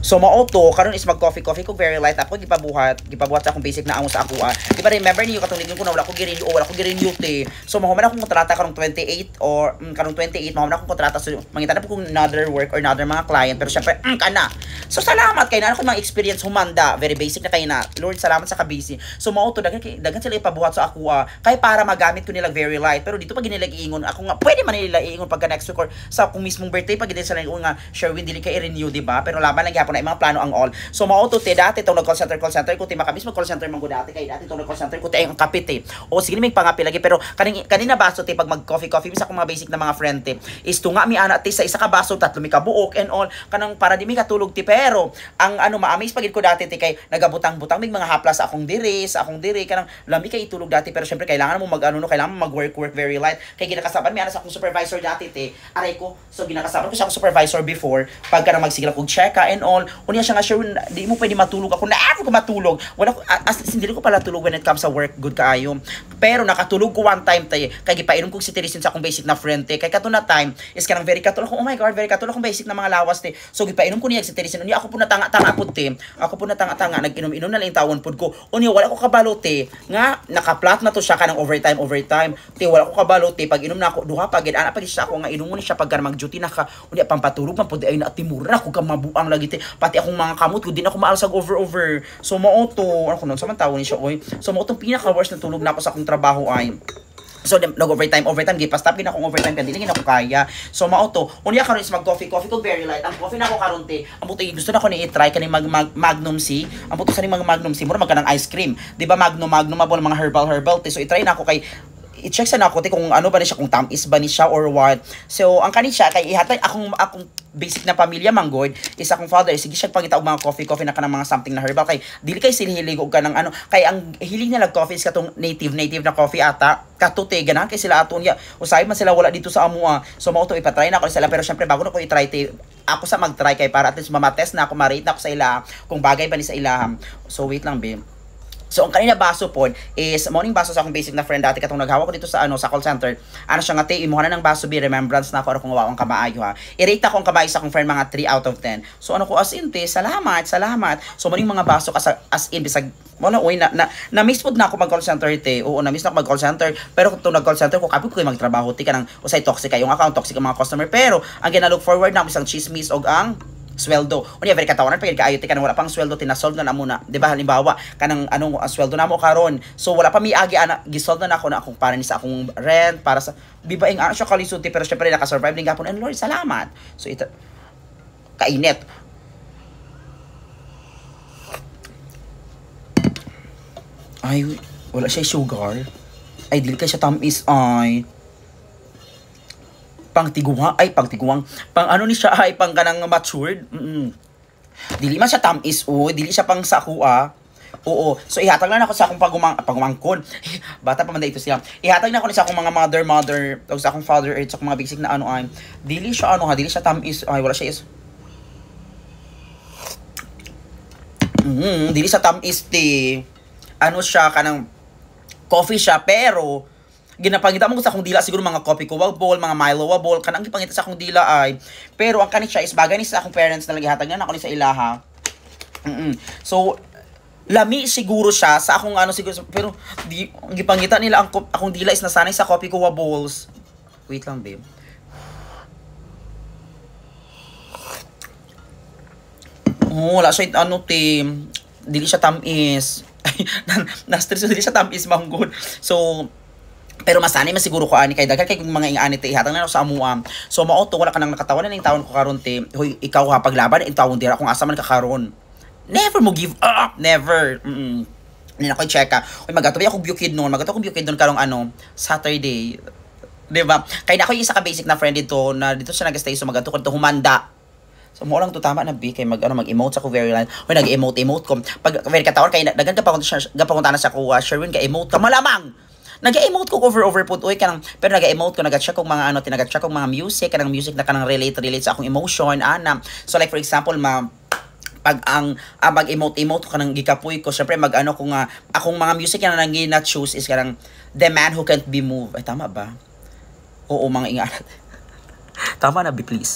So mao to karon is mag coffee ko very light ako gipabuhat sa akong basic na amo sa ako. Di ba remember niyo katong ko na wala ko girenew wala ko girenew te. So mahuman akong kontrata karong 28 or karong 28 mahuman akong kontrata so mangita na po kung another work or another mga client pero syempre kana. So salamat kay na ako mga experience humanda very basic na kay na. Lord salamat sa kabisi. So mao to dagan sila ipabuhat sa ako kay para magamit ko nila very light pero dito pag ginilag iingon ako nga pwede man nila iingon pagka next week or sa akong mismong birthday pag gid sila nga Sherwin dili kay i-renew di ba pero laban lang gyapon na mga plano ang all. So mao to te dati tong call center ko te makabis mag call center man ko dati kay dati tong call center ko te ang kapit eh. O sige may pangapi lagi pero kanina baso te pag mag coffee bisa ko mga basic na mga friend te is tunga mi ana te sa isa ka baso tatlo mi ka buok and all kanang para di mi katulog te pero ang ma-amaze pagid ko dati te kay nagabutang-butang mig mga haplas sa akong diri kanang lami kay itulog dati pero syempre kailangan mo kailangan mo mag-work very light kay ginakasaban mi ana sa akong supervisor dati te aray ko so ginakasaban ko sa akong supervisor before pagka na magsigla kog checka and all unya siya nga sure di mo pwede matulog ako na ako matulog wala ko as hindi ko pala tulog when it comes sa work good kaayo pero nakatulog ko one time tay kay gipainom kog citizen sa akong basic na friend te kay kato na time is kanang very katulog ko oh my god very katulog kong basic na mga lawas te so gipainom ko niya citizen unya ako po natanga pud te nag-inom-inom na lang tawon pud ko unya wala ko kabalo te nga naka-flat na to siya kanang overtime te wala ko kabalo te pag inom na ako duha pagid ana pagid siya ako nga inumon siya pagka mag-duty na ka unya pampatulog man pud ay na timura ako ka mabuang lagi te pati akong mga kamot ko di na ako maalasag over so mao to ako non sa man tawon ni siya oy so mao tong pinaka worst na tulog na ako sa akong trabaho ay so nag-overtime gipastop gina akong overtime kaya dili ako kaya so mao to unya karon is mag coffee ko very light ang coffee na ako karon te ang buti gusto na ko ni i-try kani Magnum C ang buti sa ni mga Magnum C mura magkanang ice cream di ba Magnum abon mga herbal te so i-try na ako kay i-check sa nako te kung ano ba ni siya kung tamis ba ni siya or what so ang kani siya kay ihatay akong basic na pamilya manggod is akong father sige siya pangita og mga coffee na kanang mga something na herbal kay dili kay sila og kanang ano kay ang hilig nila coffee is katong native na coffee ata katute ganahan kay sila aton ya usay man sila wala dito sa amua so mao to ipatry na ko sila pero syempre bago na ko i-try te ako sa mag-try kay para at least mamatest na ako ma-rate na ako sa ila kung bagay ba ni sa ilaham so wait lang be. So ang kanina baso pod is morning baso sa akong basic na friend dati katong naghawa ko dito sa sa call center. Ano siya nga te imuha na ng baso be remembrance na ako kung wawang kamaayo ha. I-rate ako ang kamaayo sa akong friend mga 3 out of 10. So ano ko as in te salamat. So morning mga baso as in bisag wala oy na miss pod na ako mag call center te. Oo na miss na ako mag call center pero kung nag call center ko kapit ko magtrabaho te kanang usay toxic kayong account toxic ang mga customer pero ang gina-look forward na isang chismis og ang sweldo. Unya very katawanan pagid kaayo te kanang wala pang sweldo tinasolve na muna. Di ba halimbawa kanang anong sweldo namo karon. So wala pa miagi ana gisolve na ako na akong para ni sa akong rent para sa bibaing siya kalisod te pero syempre naka-survive din gapon and Lord salamat. So ito kainit. Ay wala siya sugar. Ay dili kay siya tamis ay pang ano ni siya ay pang kanang matured dili man siya tamis dili siya pang sakua oo so ihatag na ako sa akong pagumangkon bata pa man ito siya ihatag na ako sa akong mga mother o sa akong father or sa akong mga basic na ay dili siya dili siya tamis ay wala siya dili siya tamis te ano siya kanang coffee siya pero ginapangita mo ko sa akong dila siguro mga coffee ko bowl, mga Milo bowl kanang gipangita sa akong dila ay pero ang kanit siya is bagay ni sa akong parents na lagihatag na ako ni sa ilaha. So lami siguro siya sa akong siguro pero di ang gipangita nila akong dila is nasanay sa coffee ko bowls. Wait lang babe. Wala siya team. Dili siya tamis. Na-stress dili siya tamis manggod. So pero masanay man siguro ko ani kay daghan kay kung mga ingani te ihatag na sa amuam so mao to wala ka nang nakatawan ning tawon ko karon te hoy ikaw ha paglaban in tawon dira kung asa man ka karon never mo give up never ni na ko checka hoy magatubi ako bukid noon karong Saturday di ba kay na ako isa ka basic na friend dito na dito siya nagstay so magato ko to humanda. So mo lang to tama na bi kay mag-emote sa ko very line. Hoy nag-emote ko pag very katawon kay daghan ka pa gapakunta na sa ko Sherwin ka emote ka malamang nag-emote ko over put oy kanang pero nag-emote ko nag-check kong mga tinaga-check kong mga music kanang music na kanang relate sa akong emotion so like for example pag ang mag-emote ko kanang gikapoy ko syempre ko nga akong mga music na nang gina-choose is kanang The Man Who Can't Be Moved ay tama ba oo mga ingat tama na bi please.